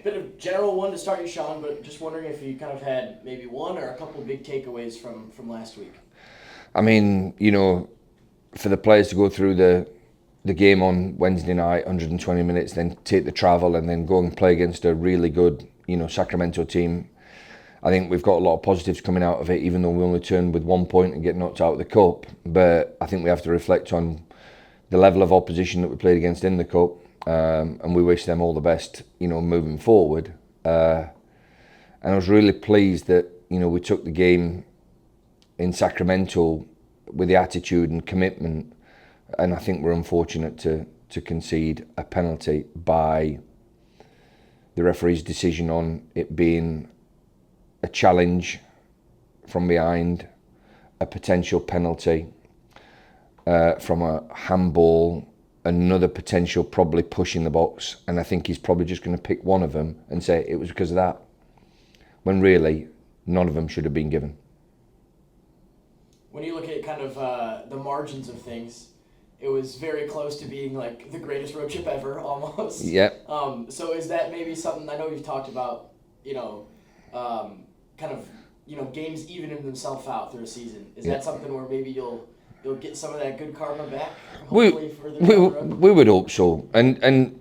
bit of general one to start you, Sean, but just wondering if you kind of had maybe one or a couple of big takeaways from last week. I mean, for the players to go through the game on Wednesday night, 120 minutes, then take the travel and then go and play against a really good, Sacramento team. I think we've got a lot of positives coming out of it, even though we only turned with 1 point and get knocked out of the cup. But I think we have to reflect on the level of opposition that we played against in the cup, and we wish them all the best, moving forward. And I was really pleased that, we took the game in Sacramento with the attitude and commitment, and I think we're unfortunate to concede a penalty by the referee's decision on it being a challenge from behind, a potential penalty from a handball, another potential probably push in the box, and I think he's probably just going to pick one of them and say it was because of that, when really none of them should have been given. When you look at kind of the margins of things, it was very close to being like the greatest road trip ever, almost. Yeah. So is that maybe something, I know you've talked about, kind of, games evening themselves out through a season. Is that something where maybe you'll get some of that good karma back? Hopefully further down the road? We would hope so. And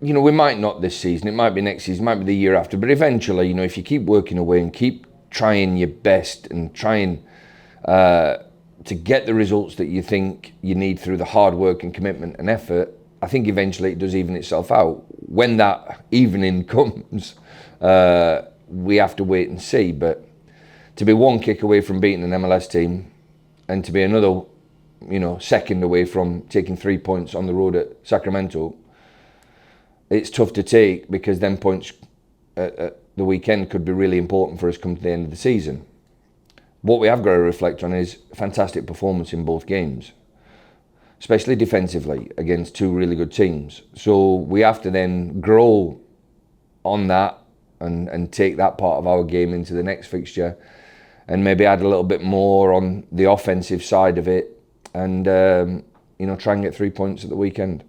we might not this season, it might be next season, it might be the year after, but eventually, if you keep working away and keep trying your best and trying to get the results that you think you need through the hard work and commitment and effort, I think eventually it does even itself out. When that evening comes, we have to wait and see. But to be one kick away from beating an MLS team and to be another, second away from taking 3 points on the road at Sacramento, it's tough to take, because then points at the weekend could be really important for us come to the end of the season. What we have got to reflect on is fantastic performance in both games, especially defensively against two really good teams. So we have to then grow on that and take that part of our game into the next fixture, and maybe add a little bit more on the offensive side of it, and try and get 3 points at the weekend.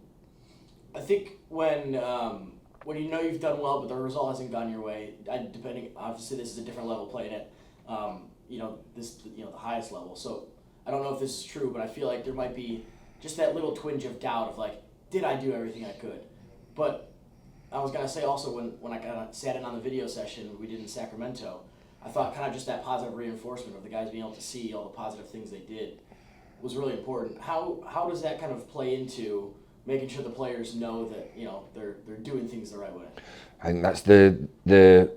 I think when you've done well, but the result hasn't gone your way, depending, obviously this is a different level playing it. The highest level. So I don't know if this is true, but I feel like there might be just that little twinge of doubt of like, did I do everything I could? But I was gonna say also when I kind of sat in on the video session we did in Sacramento, I thought kind of just that positive reinforcement of the guys being able to see all the positive things they did was really important. How does that kind of play into making sure the players know that they're doing things the right way? I think that's the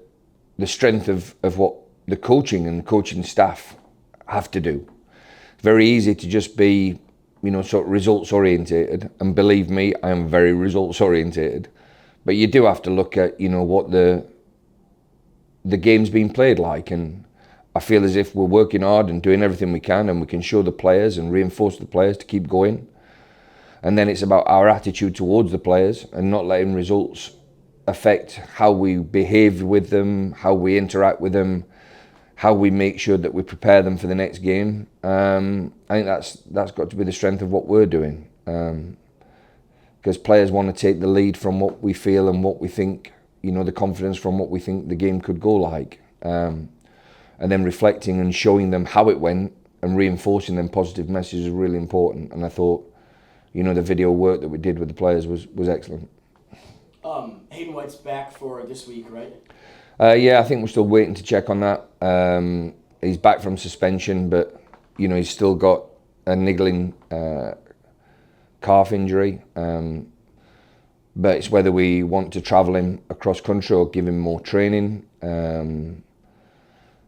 strength of what the coaching and coaching staff have to do. Very easy to just be, sort of results orientated, and believe me, I am very results orientated. But you do have to look at, what the game's being played like, and I feel as if we're working hard and doing everything we can, and we can show the players and reinforce the players to keep going. And then it's about our attitude towards the players and not letting results affect how we behave with them, how we interact with them, how we make sure that we prepare them for the next game. I think that's got to be the strength of what we're doing, because players want to take the lead from what we feel and what we think, the confidence from what we think the game could go like, and then reflecting and showing them how it went and reinforcing them positive messages is really important. And I thought, the video work that we did with the players was excellent. Hayden White's back for this week, right? Yeah, I think we're still waiting to check on that. He's back from suspension, but he's still got a niggling calf injury. But it's whether we want to travel him across country or give him more training. The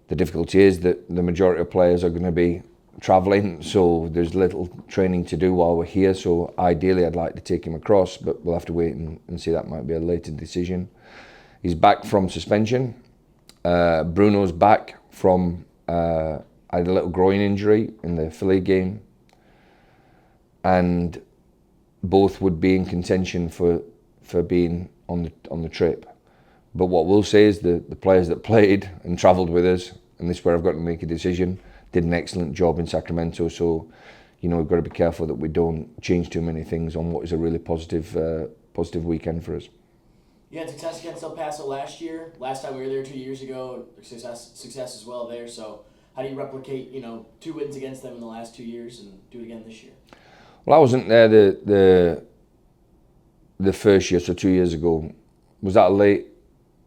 difficulty is that the majority of players are going to be travelling, so there's little training to do while we're here. So ideally, I'd like to take him across, but we'll have to wait and see. That might be a later decision. He's back from suspension. Bruno's back from had a little groin injury in the Philly game, and both would be in contention for being on the trip. But what we'll say is the players that played and travelled with us, and this is where I've got to make a decision, did an excellent job in Sacramento. So, we've got to be careful that we don't change too many things on what is a really positive weekend for us. You had success against El Paso last year. Last time we were there 2 years ago, success as well there. So how do you replicate, 2 wins against them in the last 2 years and do it again this year? Well, I wasn't there the first year, so 2 years ago. Was that a late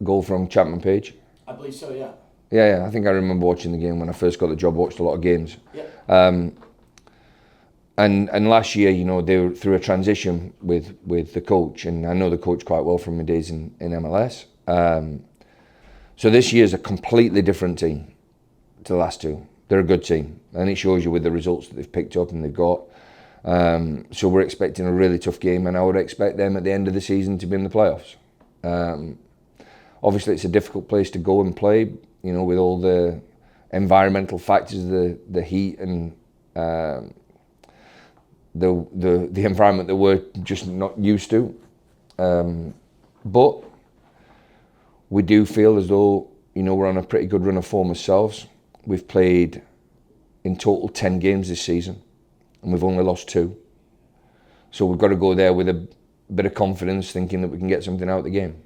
goal from Chapman Page? I believe so, yeah. Yeah, I think I remember watching the game when I first got the job. Watched a lot of games. Yeah. And last year, they were through a transition with the coach, and I know the coach quite well from my days in MLS. So this year's a completely different team to the last two. They're a good team, and it shows you with the results that they've picked up and they've got. So we're expecting a really tough game, and I would expect them at the end of the season to be in the playoffs. Obviously, it's a difficult place to go and play, with all the environmental factors, the heat and the environment that we're just not used to. But we do feel as though, we're on a pretty good run of form ourselves. We've played in total 10 games this season, and we've only lost 2. So we've got to go there with a bit of confidence, thinking that we can get something out of the game.